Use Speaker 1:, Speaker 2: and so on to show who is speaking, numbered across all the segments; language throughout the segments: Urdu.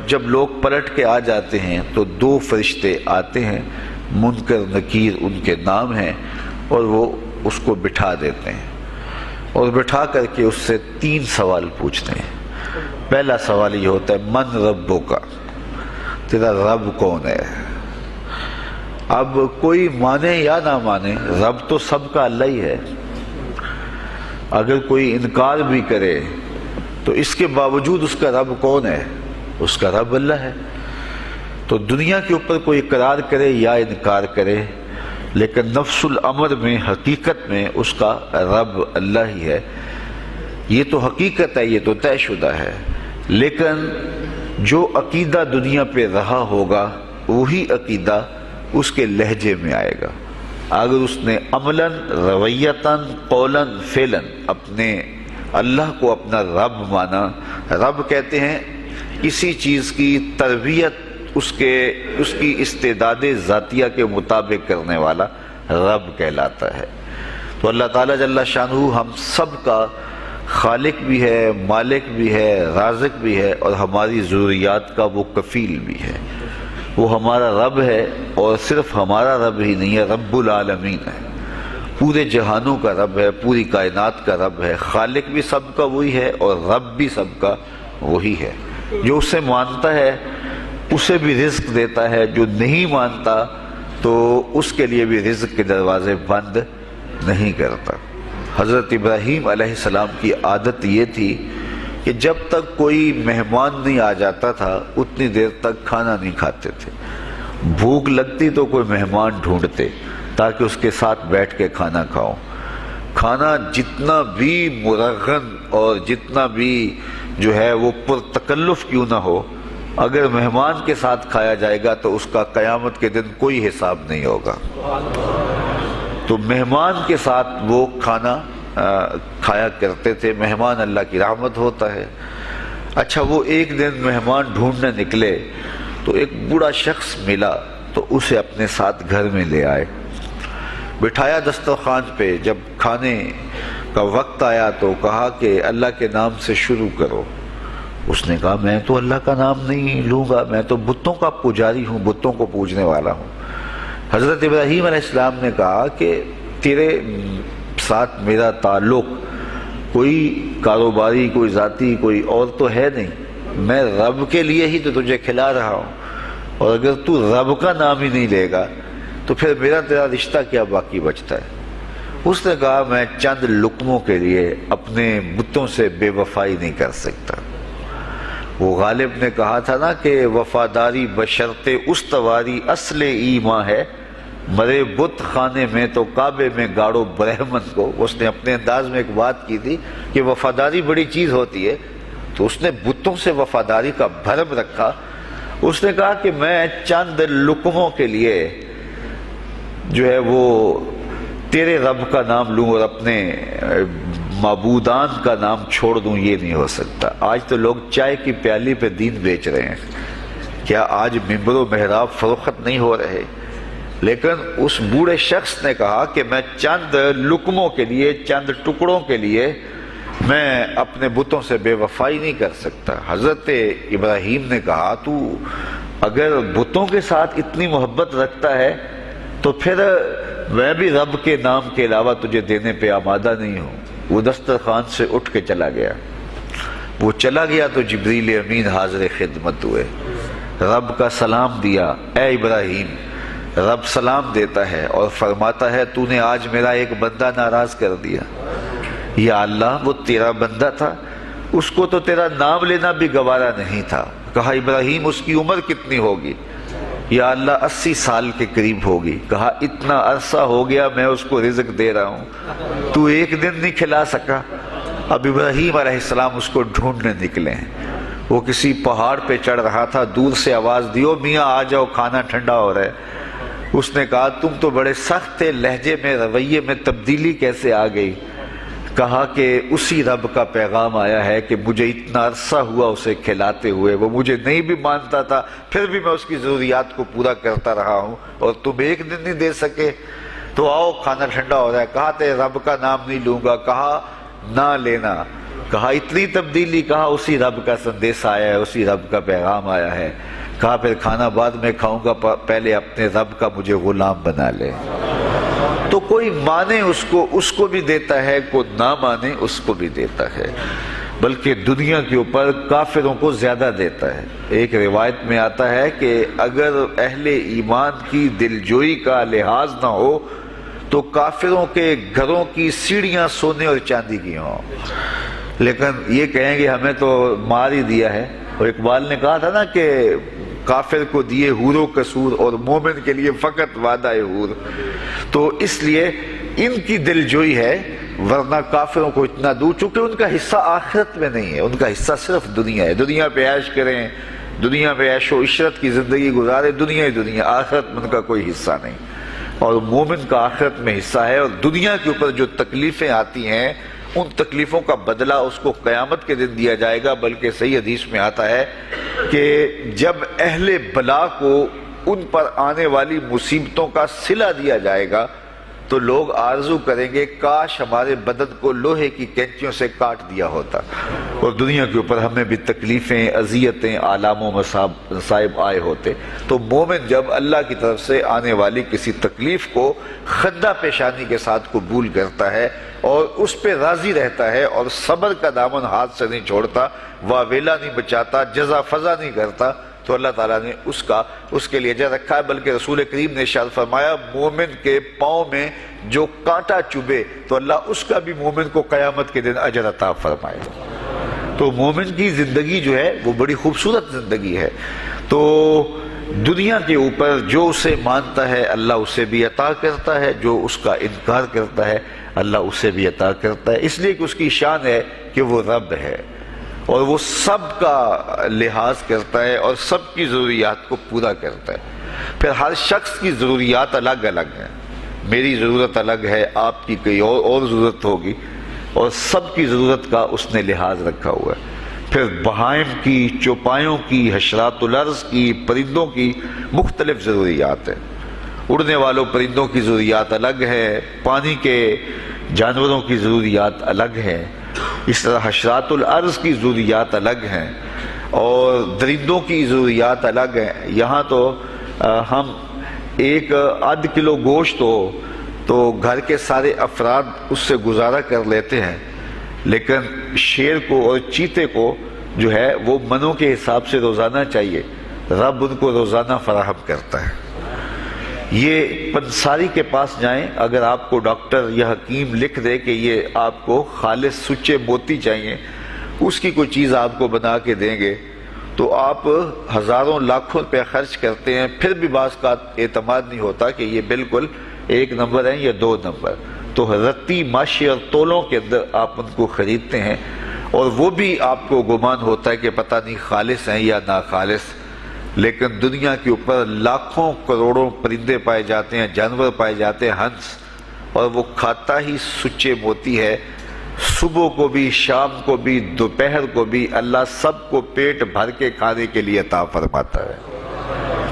Speaker 1: جب لوگ پلٹ کے آ جاتے ہیں تو 2 فرشتے آتے ہیں، منکر نکیر ان کے نام ہیں، اور وہ اس کو بٹھا دیتے ہیں اور بٹھا کر کے اس سے 3 سوال پوچھتے ہیں۔ پہلا سوال یہ ہوتا ہے من ربک، تیرا رب کون ہے؟ اب کوئی مانے یا نہ مانے، رب تو سب کا اللہ ہی ہے۔ اگر کوئی انکار بھی کرے تو اس کے باوجود اس کا رب کون ہے؟ اس کا رب اللہ ہے۔ تو دنیا کے اوپر کوئی اقرار کرے یا انکار کرے، لیکن نفس الامر میں حقیقت میں اس کا رب اللہ ہی ہے۔ یہ تو حقیقت ہے، یہ تو طے شدہ ہے، لیکن جو عقیدہ دنیا پہ رہا ہوگا وہی عقیدہ اس کے لہجے میں آئے گا۔ اگر اس نے عملاً، رویتاً، قولاً، فعلاً اپنے اللہ کو اپنا رب مانا، رب کہتے ہیں کسی چیز کی تربیت اس کی استعداد ذاتیہ کے مطابق کرنے والا رب کہلاتا ہے۔ تو اللہ تعالیٰ جل شانہ ہم سب کا خالق بھی ہے، مالک بھی ہے، رازق بھی ہے، اور ہماری ضروریات کا وہ کفیل بھی ہے۔ وہ ہمارا رب ہے، اور صرف ہمارا رب ہی نہیں ہے، رب العالمین ہے، پورے جہانوں کا رب ہے، پوری کائنات کا رب ہے۔ خالق بھی سب کا وہی ہے اور رب بھی سب کا وہی ہے۔ جو اسے مانتا ہے اسے بھی رزق دیتا ہے، جو نہیں مانتا تو اس کے لیے بھی رزق کے دروازے بند نہیں کرتا۔ حضرت ابراہیم علیہ السلام کی عادت یہ تھی کہ جب تک کوئی مہمان نہیں آ جاتا تھا اتنی دیر تک کھانا نہیں کھاتے تھے۔ بھوک لگتی تو کوئی مہمان ڈھونڈتے تاکہ اس کے ساتھ بیٹھ کے کھانا کھاؤں۔ کھانا جتنا بھی مرغن اور جتنا بھی جو ہے وہ پرتکلف کیوں نہ ہو، اگر مہمان کے ساتھ کھایا جائے گا تو اس کا قیامت کے دن کوئی حساب نہیں ہوگا۔ تو مہمان کے ساتھ وہ کھانا کھایا کرتے تھے۔ مہمان اللہ کی رحمت ہوتا ہے۔ اچھا، وہ ایک دن مہمان ڈھونڈنے نکلے تو ایک بوڑھا شخص ملا تو اسے اپنے ساتھ گھر میں لے آئے، بٹھایا دسترخوان پہ۔ جب کھانے کا وقت آیا تو کہا کہ اللہ کے نام سے شروع کرو۔ اس نے کہا میں تو اللہ کا نام نہیں لوں گا، میں تو بتوں کا پجاری ہوں، بتوں کو پوجنے والا ہوں۔ حضرت ابراہیم علیہ السلام نے کہا کہ تیرے ساتھ میرا تعلق کوئی کاروباری، کوئی ذاتی، کوئی اور تو ہے نہیں، میں رب کے لیے ہی تو تجھے کھلا رہا ہوں، اور اگر تو رب کا نام ہی نہیں لے گا تو پھر میرا تیرا رشتہ کیا باقی بچتا ہے؟ اس نے کہا میں چند لقموں کے لیے اپنے بتوں سے بے وفائی نہیں کر سکتا۔ وہ غالب نے کہا تھا نا کہ وفاداری بشرط استواری اصل ایمان ہے، مرے بت خانے میں تو کعبے میں گاڑو برہمن کو۔ اس نے اپنے انداز میں ایک بات کی تھی کہ وفاداری بڑی چیز ہوتی ہے، تو اس نے بتوں سے وفاداری کا بھرم رکھا۔ اس نے کہا کہ میں چند لقموں کے لیے جو ہے وہ تیرے رب کا نام لوں اور اپنے معبودان کا نام چھوڑ دوں، یہ نہیں ہو سکتا۔ آج تو لوگ چائے کی پیالی پہ دین بیچ رہے ہیں، کیا آج ممبر و محراب فروخت نہیں ہو رہے؟ لیکن اس بوڑھے شخص نے کہا کہ میں چند لقموں کے لیے، چند ٹکڑوں کے لیے میں اپنے بتوں سے بے وفائی نہیں کر سکتا۔ حضرت ابراہیم نے کہا تو اگر بتوں کے ساتھ اتنی محبت رکھتا ہے تو پھر میں بھی رب کے نام کے علاوہ تجھے دینے پہ آمادہ نہیں ہوں۔ وہ دسترخوان سے اٹھ کے چلا گیا۔ وہ چلا گیا تو جبریل امین حاضر خدمت ہوئے، رب کا سلام دیا۔ اے ابراہیم، رب سلام دیتا ہے اور فرماتا ہے تو نے آج میرا ایک بندہ ناراض کر دیا۔ یا اللہ، وہ تیرا بندہ تھا، اس کو تو تیرا نام لینا بھی گوارا نہیں تھا۔ کہا ابراہیم اس کی عمر کتنی ہوگی؟ یا اللہ 80 سال کے قریب ہوگی۔ کہا اتنا عرصہ ہو گیا میں اس کو رزق دے رہا ہوں، تو ایک دن نہیں کھلا سکا۔ اب ابراہیم علیہ السلام اس کو ڈھونڈنے نکلے ہیں۔ وہ کسی پہاڑ پہ چڑھ رہا تھا، دور سے آواز دیو میاں آ جاؤ، کھانا ٹھنڈا ہو رہا ہے۔ اس نے کہا تم تو بڑے سخت تھے، لہجے میں، رویے میں تبدیلی کیسے آ گئی؟ کہا کہ اسی رب کا پیغام آیا ہے کہ مجھے اتنا عرصہ ہوا اسے کھلاتے ہوئے، وہ مجھے نہیں بھی مانتا تھا، پھر بھی میں اس کی ضروریات کو پورا کرتا رہا ہوں، اور تم ایک دن نہیں دے سکے، تو آؤ کھانا ٹھنڈا ہو رہا ہے۔ کہا تے رب کا نام نہیں لوں گا، کہا نہ لینا، کہا اتنی تبدیلی، کہا اسی رب کا سندیش آیا ہے، اسی رب کا پیغام آیا ہے۔ کہا پھر کھانا بعد میں کھاؤں گا، پہلے اپنے رب کا مجھے غلام بنا لے۔ تو کوئی مانے اس کو بھی دیتا ہے، کوئی نہ مانے اس کو بھی دیتا ہے، بلکہ دنیا کے اوپر کافروں کو زیادہ دیتا ہے۔ ایک روایت میں آتا ہے کہ اگر اہل ایمان کی دلجوئی کا لحاظ نہ ہو تو کافروں کے گھروں کی سیڑھیاں سونے اور چاندی کی ہوں، لیکن یہ کہیں گے ہمیں تو مار ہی دیا ہے۔ اور اقبال نے کہا تھا نا کہ کافر کو دیے حور و قصور اور مومن کے لیے فقط وعدہ حور۔ تو اس لیے ان کی دلجوئی ہے، ورنہ کافروں کو اتنا دور، چونکہ ان کا حصہ آخرت میں نہیں ہے، ان کا حصہ صرف دنیا ہے۔ دنیا پہ عیش کریں، دنیا پہ عیش و عشرت کی زندگی گزارے، دنیا ہی دنیا، آخرت میں ان کا کوئی حصہ نہیں۔ اور مومن کا آخرت میں حصہ ہے، اور دنیا کے اوپر جو تکلیفیں آتی ہیں ان تکلیفوں کا بدلہ اس کو قیامت کے دن دیا جائے گا۔ بلکہ صحیح حدیث میں آتا ہے کہ جب اہل بلا کو ان پر آنے والی مصیبتوں کا صلہ دیا جائے گا تو لوگ آرزو کریں گے کاش ہمارے بدن کو لوہے کی کینچیوں سے کاٹ دیا ہوتا، اور دنیا کے اوپر ہمیں بھی تکلیفیں، اذیتیں، آلام و مصائب آئے ہوتے۔ تو مومن جب اللہ کی طرف سے آنے والی کسی تکلیف کو خندہ پیشانی کے ساتھ قبول کرتا ہے اور اس پہ راضی رہتا ہے اور صبر کا دامن ہاتھ سے نہیں چھوڑتا، واویلا نہیں بچاتا، جزا فضا نہیں کرتا، تو اللہ تعالیٰ نے اس کے لیے اجر رکھا ہے۔ بلکہ رسول کریم نے ارشاد فرمایا مومن کے پاؤں میں جو کانٹا چبھے تو اللہ اس کا بھی مومن کو قیامت کے دن اجر عطا فرمائے گا۔ تو مومن کی زندگی جو ہے وہ بڑی خوبصورت زندگی ہے۔ تو دنیا کے اوپر جو اسے مانتا ہے اللہ اسے بھی عطا کرتا ہے، جو اس کا انکار کرتا ہے اللہ اسے بھی عطا کرتا ہے، اس لیے کہ اس کی شان ہے کہ وہ رب ہے اور وہ سب کا لحاظ کرتا ہے اور سب کی ضروریات کو پورا کرتا ہے۔ پھر ہر شخص کی ضروریات الگ الگ ہیں، میری ضرورت الگ ہے، آپ کی کوئی اور ضرورت ہوگی، اور سب کی ضرورت کا اس نے لحاظ رکھا ہوا ہے۔ پھر بہائم کی، چوپایوں کی، حشرات الارض کی، پرندوں کی مختلف ضروریات ہیں۔ اڑنے والوں پرندوں کی ضروریات الگ ہے، پانی کے جانوروں کی ضروریات الگ ہیں، اس طرح حشرات الارض کی ضروریات الگ ہیں اور درندوں کی ضروریات الگ ہیں۔ یہاں تو ہم ایک آدھ کلو گوشت ہو تو گھر کے سارے افراد اس سے گزارا کر لیتے ہیں، لیکن شیر کو اور چیتے کو جو ہے وہ منوں کے حساب سے روزانہ چاہیے، رب ان کو روزانہ فراہم کرتا ہے۔ یہ پنساری کے پاس جائیں، اگر آپ کو ڈاکٹر یا حکیم لکھ دے کہ یہ آپ کو خالص سچے موتی چاہیے، اس کی کوئی چیز آپ کو بنا کے دیں گے تو آپ ہزاروں لاکھوں روپے خرچ کرتے ہیں، پھر بھی بعض کا اعتماد نہیں ہوتا کہ یہ بالکل 1 نمبر ہیں یا 2 نمبر۔ تو رتی، ماشی اور تولوں کے اندر آپ ان کو خریدتے ہیں، اور وہ بھی آپ کو گمان ہوتا ہے کہ پتہ نہیں خالص ہیں یا ناخالص، لیکن دنیا کے اوپر لاکھوں کروڑوں پرندے پائے جاتے ہیں، جانور پائے جاتے ہیں، ہنس، اور وہ کھاتا ہی سچے موتی ہے۔ صبح کو بھی، شام کو بھی، دوپہر کو بھی اللہ سب کو پیٹ بھر کے کھانے کے لیے عطا فرماتا ہے۔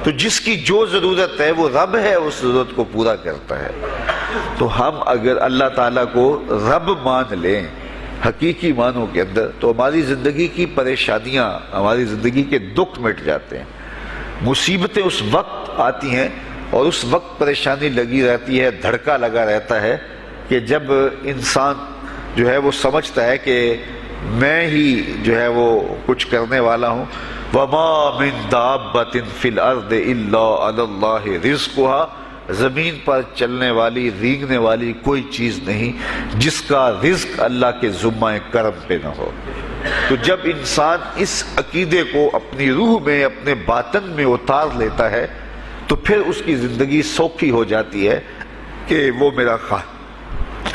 Speaker 1: تو جس کی جو ضرورت ہے وہ رب ہے، اس ضرورت کو پورا کرتا ہے۔ تو ہم اگر اللہ تعالیٰ کو رب مان لیں حقیقی معنوں کے اندر تو ہماری زندگی کی پریشانیاں، ہماری زندگی کے دکھ مٹ جاتے ہیں۔ مصیبتیں اس وقت آتی ہیں اور اس وقت پریشانی لگی رہتی ہے، دھڑکا لگا رہتا ہے کہ جب انسان جو ہے وہ سمجھتا ہے کہ میں ہی جو ہے وہ کچھ کرنے والا ہوں۔ وَمَا مِن دَابَّةٍ فِي الْأَرْضِ إِلَّا عَلَى اللَّهِ رِزْقُهَا، زمین پر چلنے والی، رینگنے والی کوئی چیز نہیں جس کا رزق اللہ کے ذمہ کرم پہ نہ ہو۔ تو جب انسان اس عقیدے کو اپنی روح میں، اپنے باطن میں اتار لیتا ہے تو پھر اس کی زندگی سوکھی ہو جاتی ہے کہ وہ میرا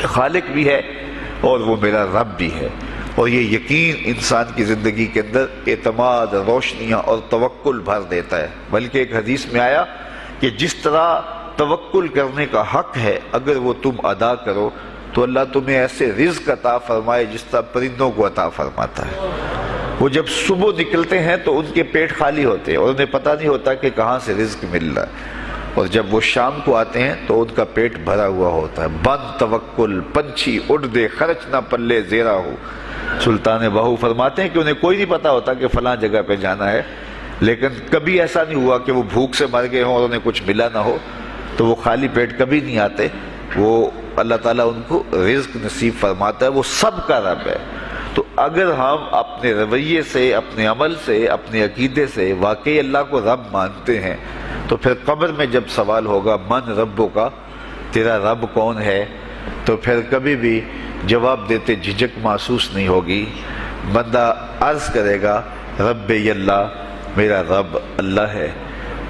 Speaker 1: خالق بھی ہے اور وہ میرا رب بھی ہے، اور یہ یقین انسان کی زندگی کے اندر اعتماد، روشنیاں اور توکل بھر دیتا ہے۔ بلکہ ایک حدیث میں آیا کہ جس طرح توکل کرنے کا حق ہے اگر وہ تم ادا کرو تو اللہ تمہیں ایسے رزق عطا فرمائے جس طرح پرندوں کو عطا فرماتا ہے۔ وہ جب صبح نکلتے ہیں تو ان کے پیٹ خالی ہوتے ہیں اور انہیں پتہ نہیں ہوتا کہ کہاں سے رزق مل رہا ہے، اور جب وہ شام کو آتے ہیں تو ان کا پیٹ بھرا ہوا ہوتا ہے۔ بند توکل، پنچھی اڑ دے، خرچ نہ پلے زیرا ہو، سلطان باہو فرماتے ہیں کہ انہیں کوئی نہیں پتا ہوتا کہ فلاں جگہ پہ جانا ہے، لیکن کبھی ایسا نہیں ہوا کہ وہ بھوک سے مر گئے ہوں اور انہیں کچھ ملا نہ ہو، تو وہ خالی پیٹ کبھی نہیں آتے، وہ اللہ تعالیٰ ان کو رزق نصیب فرماتا ہے، وہ سب کا رب ہے۔ تو اگر ہم اپنے رویے سے، اپنے عمل سے، اپنے عقیدے سے واقعی اللہ کو رب مانتے ہیں، تو پھر قبر میں جب سوال ہوگا من ربوں کا، تیرا رب کون ہے، تو پھر کبھی بھی جواب دیتے جھجک محسوس نہیں ہوگی۔ بندہ عرض کرے گا رب اللہ، میرا رب اللہ ہے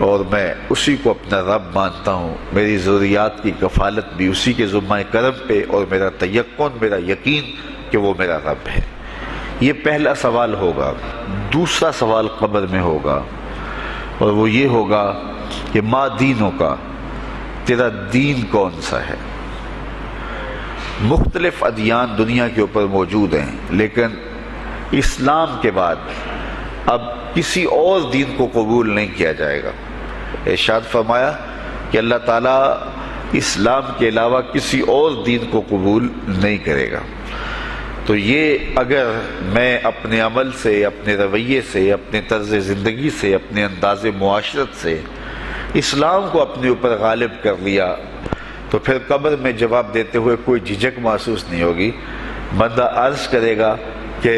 Speaker 1: اور میں اسی کو اپنا رب مانتا ہوں، میری ضروریات کی کفالت بھی اسی کے ذمہ کرم پہ، اور میرا تیقن، میرا یقین کہ وہ میرا رب ہے۔ یہ پہلا سوال ہوگا۔ دوسرا سوال قبر میں ہوگا، اور وہ یہ ہوگا کہ ما دینوں کا، تیرا دین کون سا ہے؟ مختلف ادیان دنیا کے اوپر موجود ہیں، لیکن اسلام کے بعد اب کسی اور دین کو قبول نہیں کیا جائے گا۔ ارشاد فرمایا کہ اللہ تعالیٰ اسلام کے علاوہ کسی اور دین کو قبول نہیں کرے گا۔ تو یہ اگر میں اپنے عمل سے، اپنے رویے سے، اپنے طرز زندگی سے، اپنے انداز معاشرت سے اسلام کو اپنے اوپر غالب کر لیا، تو پھر قبر میں جواب دیتے ہوئے کوئی جھجک محسوس نہیں ہوگی۔ بندہ عرض کرے گا کہ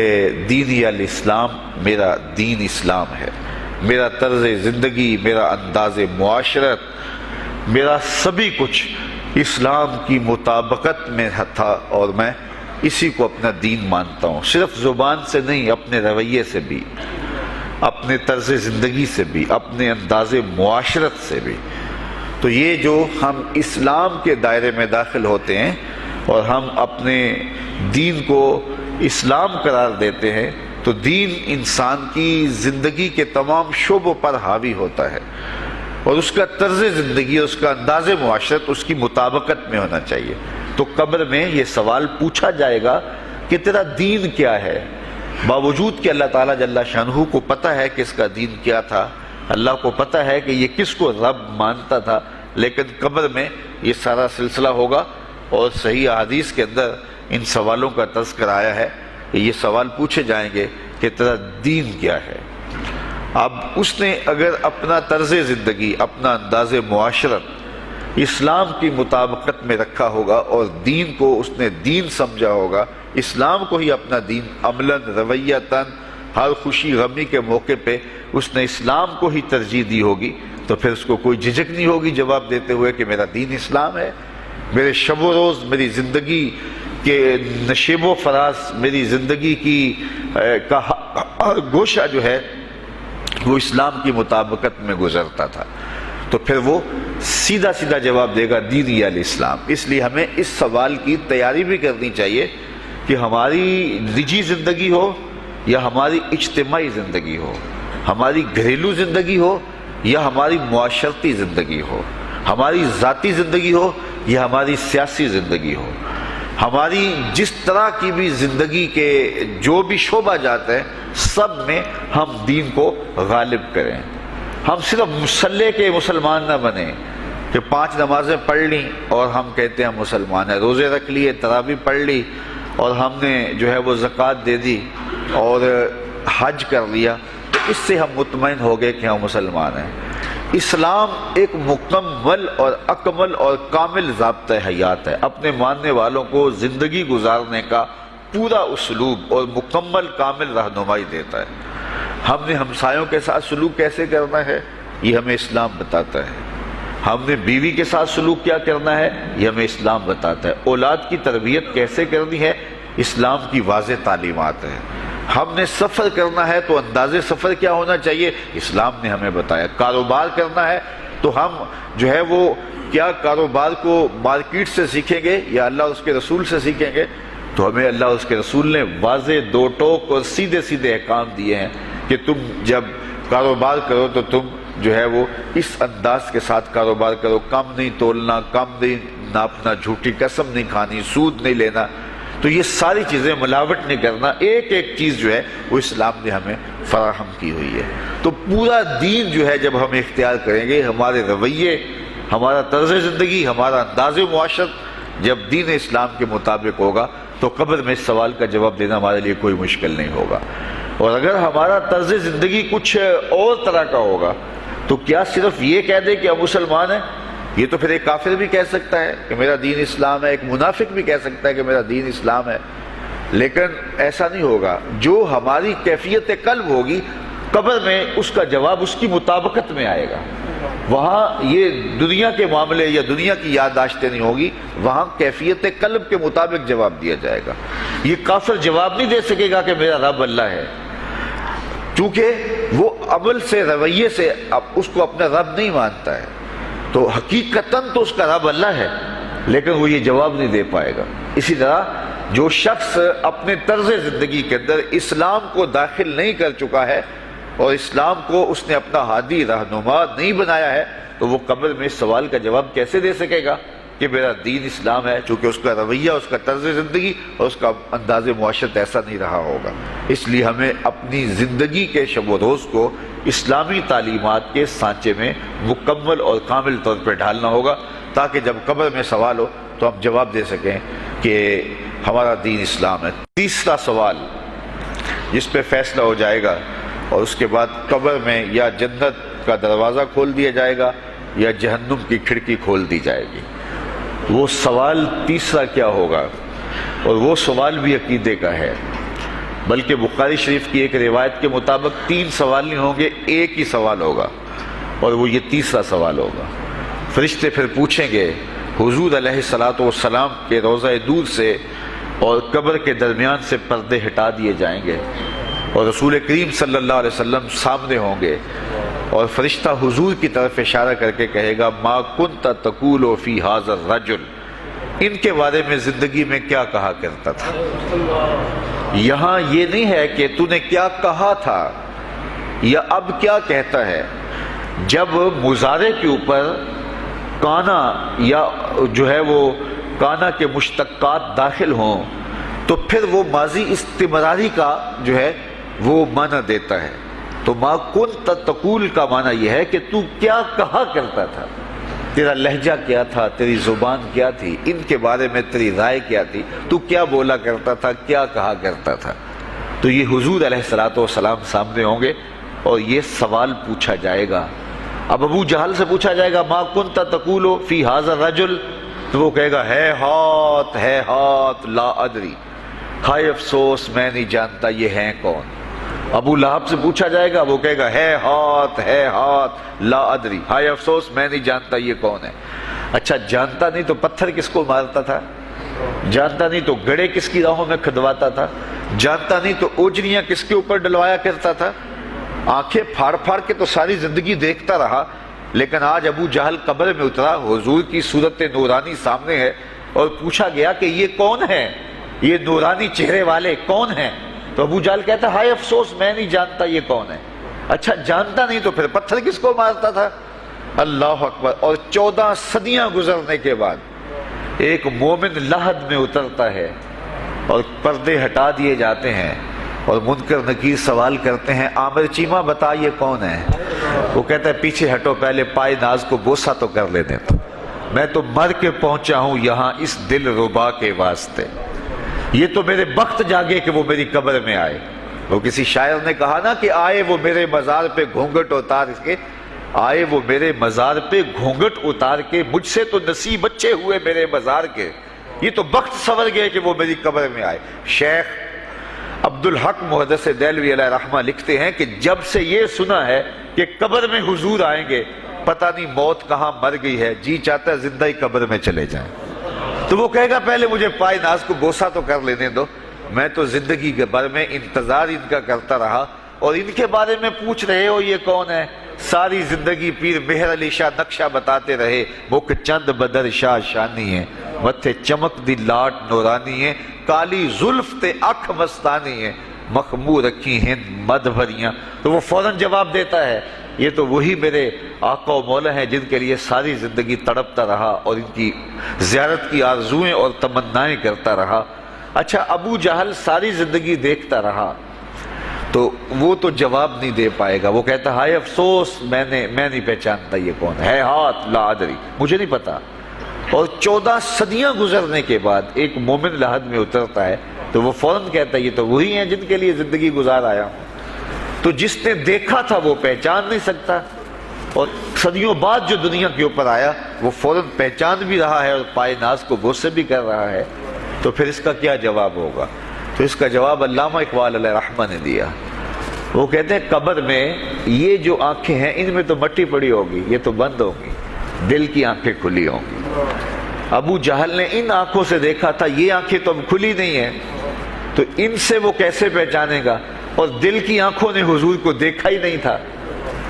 Speaker 1: دینی الاسلام، میرا دین اسلام ہے، میرا طرز زندگی، میرا انداز معاشرت، میرا سبھی کچھ اسلام کی مطابقت میں تھا، اور میں اسی کو اپنا دین مانتا ہوں، صرف زبان سے نہیں، اپنے رویے سے بھی، اپنے طرز زندگی سے بھی، اپنے انداز معاشرت سے بھی۔ تو یہ جو ہم اسلام کے دائرے میں داخل ہوتے ہیں اور ہم اپنے دین کو اسلام قرار دیتے ہیں، تو دین انسان کی زندگی کے تمام شعبوں پر حاوی ہوتا ہے، اور اس کا طرز زندگی، اس کا انداز معاشرت اس کی مطابقت میں ہونا چاہیے۔ تو قبر میں یہ سوال پوچھا جائے گا کہ تیرا دین کیا ہے، باوجود کہ اللہ تعالیٰ جل شانہ کو پتہ ہے کہ اس کا دین کیا تھا، اللہ کو پتہ ہے کہ یہ کس کو رب مانتا تھا، لیکن قبر میں یہ سارا سلسلہ ہوگا، اور صحیح احادیث کے اندر ان سوالوں کا تذکر آیا ہے کہ یہ سوال پوچھے جائیں گے کہ تیرا دین کیا ہے۔ اب اس نے اگر اپنا طرز زندگی، اپنا انداز معاشرت اسلام کی مطابقت میں رکھا ہوگا، اور دین کو اس نے دین سمجھا ہوگا، اسلام کو ہی اپنا دین عملاً، رویتاً، ہر خوشی غمی کے موقع پہ اس نے اسلام کو ہی ترجیح دی ہوگی، تو پھر اس کو کوئی جھجک نہیں ہوگی جواب دیتے ہوئے کہ میرا دین اسلام ہے، میرے شب و روز، میری زندگی کے نشیب و فراز، میری زندگی کی کا ہر گوشہ جو ہے وہ اسلام کی مطابقت میں گزرتا تھا۔ تو پھر وہ سیدھا سیدھا جواب دے گا دینی الاسلام۔ اس لیے ہمیں اس سوال کی تیاری بھی کرنی چاہیے کہ ہماری نجی زندگی ہو یا ہماری اجتماعی زندگی ہو، ہماری گھریلو زندگی ہو یا ہماری معاشرتی زندگی ہو، ہماری ذاتی زندگی ہو یا ہماری سیاسی زندگی ہو، ہماری جس طرح کی بھی زندگی کے جو بھی شعبہ جاتے ہیں، سب میں ہم دین کو غالب کریں۔ ہم صرف مسلح کے مسلمان نہ بنیں کہ 5 نمازیں پڑھ لیں اور ہم کہتے ہیں ہم مسلمان ہیں، روزے رکھ لیے، تراویح پڑھ لی، اور ہم نے جو ہے وہ زکوٰۃ دے دی اور حج کر لیا، تو اس سے ہم مطمئن ہو گئے کہ ہم مسلمان ہیں۔ اسلام ایک مکمل اور اکمل اور کامل ضابطۂ حیات ہے، اپنے ماننے والوں کو زندگی گزارنے کا پورا اسلوب اور مکمل کامل رہنمائی دیتا ہے۔ ہم نے ہمسایوں کے ساتھ سلوک کیسے کرنا ہے، یہ ہمیں اسلام بتاتا ہے۔ ہم نے بیوی کے ساتھ سلوک کیا کرنا ہے، یہ ہمیں اسلام بتاتا ہے۔ اولاد کی تربیت کیسے کرنی ہے، اسلام کی واضح تعلیمات ہیں۔ ہم نے سفر کرنا ہے تو انداز سفر کیا ہونا چاہیے، اسلام نے ہمیں بتایا۔ کاروبار کرنا ہے تو ہم جو ہے وہ کیا کاروبار کو مارکیٹ سے سیکھیں گے یا اللہ اس کے رسول سے سیکھیں گے، تو ہمیں اللہ اس کے رسول نے واضح 2 ٹوک اور سیدھے سیدھے احکام دیے ہیں کہ تم جب کاروبار کرو تو تم جو ہے وہ اس انداز کے ساتھ کاروبار کرو، کم نہیں تولنا، کم نہیں ناپنا، جھوٹی قسم نہیں کھانی، سود نہیں لینا۔ تو یہ ساری چیزیں، ملاوٹ نہیں کرنا، ایک ایک چیز جو ہے وہ اسلام نے ہمیں فراہم کی ہوئی ہے۔ تو پورا دین جو ہے جب ہم اختیار کریں گے، ہمارے رویے، ہمارا طرز زندگی، ہمارا انداز معاشرت، جب دین اسلام کے مطابق ہوگا تو قبر میں اس سوال کا جواب دینا ہمارے لیے کوئی مشکل نہیں ہوگا۔ اور اگر ہمارا طرز زندگی کچھ اور طرح کا ہوگا تو کیا صرف یہ کہہ دے کہ ہم مسلمان ہیں؟ یہ تو پھر ایک کافر بھی کہہ سکتا ہے کہ میرا دین اسلام ہے، ایک منافق بھی کہہ سکتا ہے کہ میرا دین اسلام ہے، لیکن ایسا نہیں ہوگا۔ جو ہماری کیفیت قلب ہوگی قبر میں اس کا جواب اس کی مطابقت میں آئے گا۔ وہاں یہ دنیا کے معاملے یا دنیا کی یادداشتیں نہیں ہوگی، وہاں کیفیت قلب کے مطابق جواب دیا جائے گا۔ یہ کافر جواب نہیں دے سکے گا کہ میرا رب اللہ ہے، کیونکہ وہ عمل سے، رویے سے اس کو اپنا رب نہیں مانتا ہے، تو حقیقتاً تو اس کا رب اللہ ہے، لیکن وہ یہ جواب نہیں دے پائے گا۔ اسی طرح جو شخص اپنے طرز زندگی کے اندر اسلام کو داخل نہیں کر چکا ہے اور اسلام کو اس نے اپنا ہادی رہنما نہیں بنایا ہے، تو وہ قبر میں اس سوال کا جواب کیسے دے سکے گا کہ میرا دین اسلام ہے، چونکہ اس کا رویہ، اس کا طرز زندگی اور اس کا انداز معاشرت ایسا نہیں رہا ہوگا۔ اس لیے ہمیں اپنی زندگی کے شب و روز کو اسلامی تعلیمات کے سانچے میں مکمل اور کامل طور پہ ڈھالنا ہوگا، تاکہ جب قبر میں سوال ہو تو ہم جواب دے سکیں کہ ہمارا دین اسلام ہے۔ تیسرا سوال جس پہ فیصلہ ہو جائے گا، اور اس کے بعد قبر میں یا جنت کا دروازہ کھول دیا جائے گا یا جہنم کی کھڑکی کھول دی جائے گی، وہ سوال تیسرا کیا ہوگا؟ اور وہ سوال بھی عقیدے کا ہے، بلکہ بخاری شریف کی ایک روایت کے مطابق 3 سوال نہیں ہوں گے، ایک ہی سوال ہوگا، اور وہ یہ تیسرا سوال ہوگا۔ فرشتے پھر پوچھیں گے، حضور علیہ الصلوۃ والسلام کے روضہ دور سے اور قبر کے درمیان سے پردے ہٹا دیے جائیں گے، اور رسول کریم صلی اللہ علیہ وسلم سامنے ہوں گے، اور فرشتہ حضور کی طرف اشارہ کر کے کہے گا، ما کنت تقول فی ھذا الرجل، ان کے بارے میں زندگی میں کیا کہا کرتا تھا۔ یہاں یہ نہیں ہے کہ تو نے کیا کہا تھا یا اب کیا کہتا ہے۔ جب مضارع کے اوپر کانا یا جو ہے وہ کانا کے مشتقات داخل ہوں تو پھر وہ ماضی استمراری کا جو ہے وہ معنی دیتا ہے۔ تو ما کنت تقول کا معنی یہ ہے کہ تو کیا کہا کرتا تھا، تیرا لہجہ کیا تھا، تیری زبان کیا تھی، ان کے بارے میں تیری رائے کیا تھی، تو کیا بولا کرتا تھا، کیا کہا کرتا تھا۔ تو یہ حضور علیہ الصلوۃ والسلام سامنے ہوں گے اور یہ سوال پوچھا جائے گا۔ اب ابو جہل سے پوچھا جائے گا، ما کنت تقول فی ھذا الرجل، تو وہ کہے گا، ہے ہاتھ لا ادری، ہائے افسوس میں نہیں جانتا یہ ہیں کون۔ ابو لہب سے پوچھا جائے گا، وہ کہے گا، ہے ہاتھ لا ادری، ہائے افسوس میں نہیں جانتا یہ کون ہے۔ اچھا، جانتا نہیں تو پتھر کس کو مارتا تھا، جانتا نہیں تو گڑے کس کی راہوں میں کھدواتا تھا، جانتا نہیں تو اوجریاں کس کے اوپر ڈلوایا کرتا تھا۔ آنکھیں پھاڑ پھاڑ کے تو ساری زندگی دیکھتا رہا، لیکن آج ابو جہل قبر میں اترا، حضور کی صورت نورانی سامنے ہے، اور پوچھا گیا کہ یہ کون ہے، یہ نورانی چہرے والے کون ہیں؟ تو ابو جہل کہتا ہے، ہائے افسوس میں نہیں جانتا یہ کون ہے۔ اچھا، جانتا نہیں تو پھر پتھر کس کو مارتا تھا؟ اللہ اکبر۔ اور 14 صدیاں گزرنے کے بعد ایک مومن لحد میں اترتا ہے اور پردے ہٹا دیے جاتے ہیں، اور منکر نکیر سوال کرتے ہیں، عامر چیمہ بتا یہ کون ہے؟ وہ کہتا ہے، پیچھے ہٹو، پہلے پائے ناز کو بوسہ تو کر لینے تو، میں تو مر کے پہنچا ہوں یہاں اس دل ربا کے واسطے، یہ تو میرے بخت جاگے کہ وہ میری قبر میں آئے۔ وہ کسی شاعر نے کہا نا کہ آئے وہ میرے مزار پہ گھونگھٹ اتار کے، آئے وہ میرے مزار پہ گھونگھٹ اتار کے، مجھ سے تو نصیب اچھے ہوئے میرے مزار کے، یہ تو بخت سنور گئے کہ وہ میری قبر میں آئے۔ شیخ عبدالحق محدث دہلوی علیہ رحمہ لکھتے ہیں کہ جب سے یہ سنا ہے کہ قبر میں حضور آئیں گے، پتہ نہیں موت کہاں مر گئی ہے، جی چاہتا ہے زندہ ہی قبر میں چلے جائیں۔ تو وہ کہے گا، پہلے مجھے پائے ناز کو بوسہ تو کر لینے دو، میں تو زندگی کے بھر میں انتظار ان کا کرتا رہا، اور ان کے بارے میں پوچھ رہے ہو یہ کون ہے؟ ساری زندگی پیر مہر علی شاہ نقشہ بتاتے رہے، مکھ چند بدر شاہ شانی ہے، متھے چمک دی لاٹ نورانی ہے، کالی زلف تے اکھ مستانی ہے، مخمور رکھی ہند مد بھریاں۔ تو وہ فوراً جواب دیتا ہے، یہ تو وہی میرے آقا و مولا ہیں جن کے لیے ساری زندگی تڑپتا رہا اور ان کی زیارت کی آرزوئیں اور تمنائیں کرتا رہا۔ اچھا، ابو جہل ساری زندگی دیکھتا رہا تو وہ تو جواب نہیں دے پائے گا، وہ کہتا، ہائے افسوس میں نہیں پہچانتا یہ کون ہے، ہاتھ لا ادری، مجھے نہیں پتا۔ اور 14 صدیاں گزرنے کے بعد ایک مومن لحد میں اترتا ہے تو وہ فوراً کہتا ہے یہ تو وہی ہیں جن کے لیے زندگی گزار آیا ہوں۔ تو جس نے دیکھا تھا وہ پہچان نہیں سکتا، اور صدیوں بعد جو دنیا کے اوپر آیا وہ فوراً پہچان بھی رہا ہے اور پائے ناز کو بوسے بھی کر رہا ہے۔ تو پھر اس کا کیا جواب ہوگا؟ تو اس کا جواب علامہ اقبال علیہ رحمہ نے دیا۔ وہ کہتے ہیں قبر میں یہ جو آنکھیں ہیں ان میں تو مٹی پڑی ہوگی، یہ تو بند ہوگی، دل کی آنکھیں کھلی ہوں گی۔ ابو جہل نے ان آنکھوں سے دیکھا تھا، یہ آنکھیں تو اب کھلی نہیں ہیں، تو ان سے وہ کیسے پہچانے گا؟ اور دل کی آنکھوں نے حضور کو دیکھا ہی نہیں تھا۔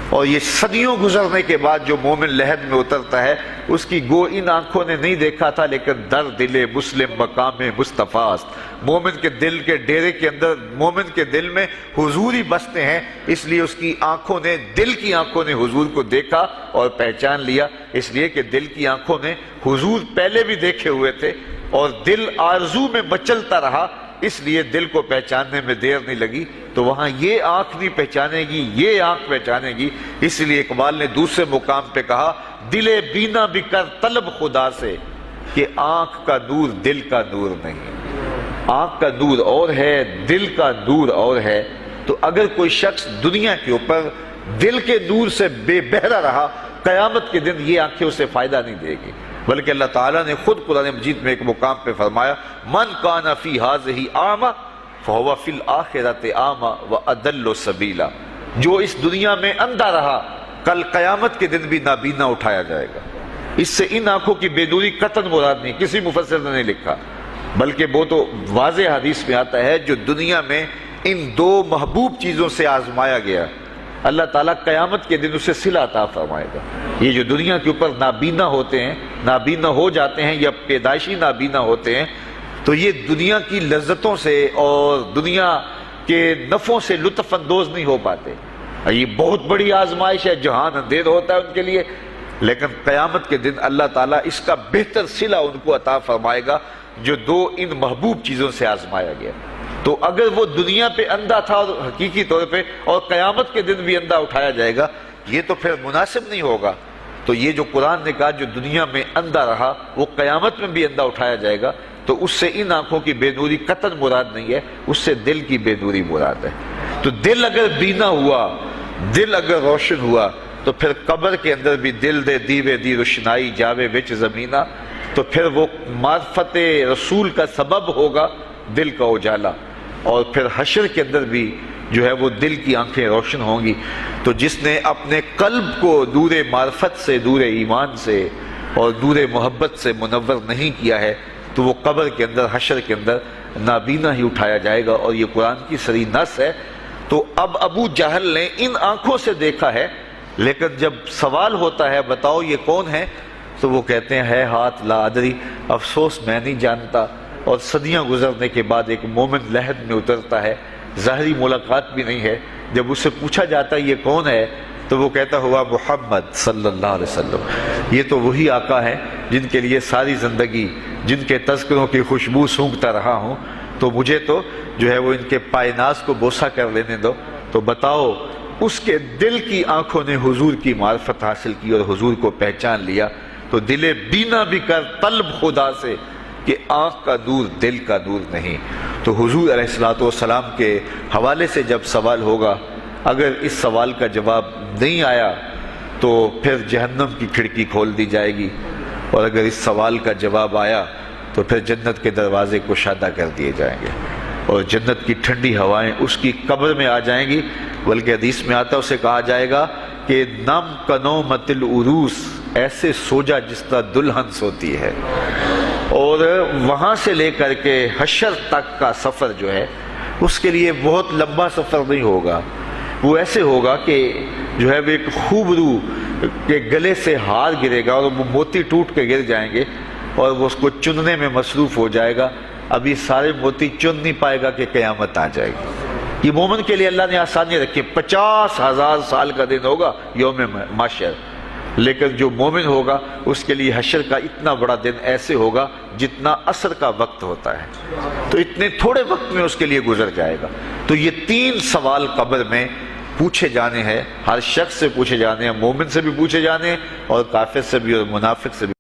Speaker 1: اور یہ صدیوں گزرنے کے بعد جو مومن لحد میں اترتا ہے اس کی گو ان آنکھوں نے نہیں دیکھا تھا، لیکن در دل مسلم مقام مصطفیٰ است، مومن کے دل کے ڈیرے کے اندر مومن کے دل میں حضور ہی بستے ہیں، اس لیے اس کی آنکھوں نے، دل کی آنکھوں نے حضور کو دیکھا اور پہچان لیا، اس لیے کہ دل کی آنکھوں نے حضور پہلے بھی دیکھے ہوئے تھے اور دل آرزو میں مچلتا رہا، اس لیے دل کو پہچاننے میں دیر نہیں لگی۔ تو وہاں یہ آنکھ نہیں پہچانے گی، یہ آنکھ پہچانے گی، اس لیے اقبال نے دوسرے مقام پہ کہا دل بینا بھی کر طلب خدا سے کہ آنکھ کا نور دل کا نور نہیں۔ آنکھ کا نور اور ہے، دل کا نور اور ہے۔ تو اگر کوئی شخص دنیا کے اوپر دل کے نور سے بے بہرا رہا، قیامت کے دن یہ آنکھیں اسے فائدہ نہیں دے گی، بلکہ اللہ تعالیٰ نے خود قرآن مجید میں ایک مقام پہ فرمایا من کان فی ہذہ اعمی فہو فی الآخرۃ اعمی واضل سبیلا، جو اس دنیا میں اندھا رہا کل قیامت کے دن بھی نابینا اٹھایا جائے گا۔ اس سے ان آنکھوں کی بے نوری قطعاً مراد نہیں، کسی مفسر نے نہیں لکھا، بلکہ وہ تو واضح حدیث میں آتا ہے جو دنیا میں ان دو محبوب چیزوں سے آزمایا گیا، اللہ تعالیٰ قیامت کے دن اسے صلہ عطا فرمائے گا۔ یہ جو دنیا کے اوپر نابینا ہوتے ہیں، نابینا ہو جاتے ہیں یا پیدائشی نابینا ہوتے ہیں، تو یہ دنیا کی لذتوں سے اور دنیا کے نفعوں سے لطف اندوز نہیں ہو پاتے۔ یہ بہت بڑی آزمائش ہے، جہان اندھیر ہوتا ہے ان کے لیے، لیکن قیامت کے دن اللہ تعالیٰ اس کا بہتر صلہ ان کو عطا فرمائے گا جو دو ان محبوب چیزوں سے آزمایا گیا۔ تو اگر وہ دنیا پہ اندھا تھا اور حقیقی طور پہ، اور قیامت کے دن بھی اندھا اٹھایا جائے گا، یہ تو پھر مناسب نہیں ہوگا۔ تو یہ جو قرآن نے کہا جو دنیا میں اندھا رہا وہ قیامت میں بھی اندھا اٹھایا جائے گا، تو اس سے ان آنکھوں کی بے نوری قطعاً مراد نہیں ہے، اس سے دل کی بے نوری مراد ہے۔ تو دل اگر بینا ہوا، دل اگر روشن ہوا، تو پھر قبر کے اندر بھی دل دے دیوے دی روشنائی جاوے وچ زمینہ، تو پھر وہ معرفت رسول کا سبب ہوگا دل کا اجالا، اور پھر حشر کے اندر بھی جو ہے وہ دل کی آنکھیں روشن ہوں گی۔ تو جس نے اپنے قلب کو نور معرفت سے، نور ایمان سے اور نور محبت سے منور نہیں کیا ہے، تو وہ قبر کے اندر، حشر کے اندر نابینا ہی اٹھایا جائے گا، اور یہ قرآن کی صریح نص ہے۔ تو اب ابو جہل نے ان آنکھوں سے دیکھا ہے، لیکن جب سوال ہوتا ہے بتاؤ یہ کون ہے، تو وہ کہتے ہیں ہے ہاتھ لا ادری، افسوس میں نہیں جانتا۔ اور صدیاں گزرنے کے بعد ایک مومن لحد میں اترتا ہے، ظاہری ملاقات بھی نہیں ہے، جب اس سے پوچھا جاتا ہے یہ کون ہے، تو وہ کہتا ہوا محمد صلی اللہ علیہ وسلم، یہ تو وہی آقا ہے جن کے لیے ساری زندگی، جن کے تذکروں کی خوشبو سونگھتا رہا ہوں، تو مجھے تو جو ہے وہ ان کے پائے ناز کو بوسہ کر لینے دو۔ تو بتاؤ اس کے دل کی آنکھوں نے حضور کی معرفت حاصل کی اور حضور کو پہچان لیا، تو دل بینا بھی کر طلب خدا سے کہ آنکھ کا نور دل کا نور نہیں۔ تو حضور علیہ السلام کے حوالے سے جب سوال ہوگا، اگر اس سوال کا جواب نہیں آیا تو پھر جہنم کی کھڑکی کھول دی جائے گی، اور اگر اس سوال کا جواب آیا تو پھر جنت کے دروازے کشادہ کر دیے جائیں گے، اور جنت کی ٹھنڈی ہوائیں اس کی قبر میں آ جائیں گی۔ بلکہ حدیث میں آتا ہے، اسے کہا جائے گا کہ نم کنومت العروس، ایسے سو جا جس طرح دلہن سوتی ہے۔ اور وہاں سے لے کر کے حشر تک کا سفر جو ہے اس کے لیے بہت لمبا سفر نہیں ہوگا، وہ ایسے ہوگا کہ جو ہے وہ ایک خوبرو کے گلے سے ہار گرے گا اور وہ موتی ٹوٹ کے گر جائیں گے، اور وہ اس کو چننے میں مصروف ہو جائے گا۔ ابھی سارے موتی چن نہیں پائے گا کہ قیامت آ جائے گی۔ یہ مومن کے لیے اللہ نے آسانی رکھی، 50,000 سال کا دن ہوگا یوم محشر، لیکن جو مومن ہوگا اس کے لیے حشر کا اتنا بڑا دن ایسے ہوگا جتنا عصر کا وقت ہوتا ہے، تو اتنے تھوڑے وقت میں اس کے لیے گزر جائے گا۔ تو یہ 3 سوال قبر میں پوچھے جانے ہیں، ہر شخص سے پوچھے جانے ہیں، مومن سے بھی پوچھے جانے ہیں اور کافر سے بھی اور منافق سے بھی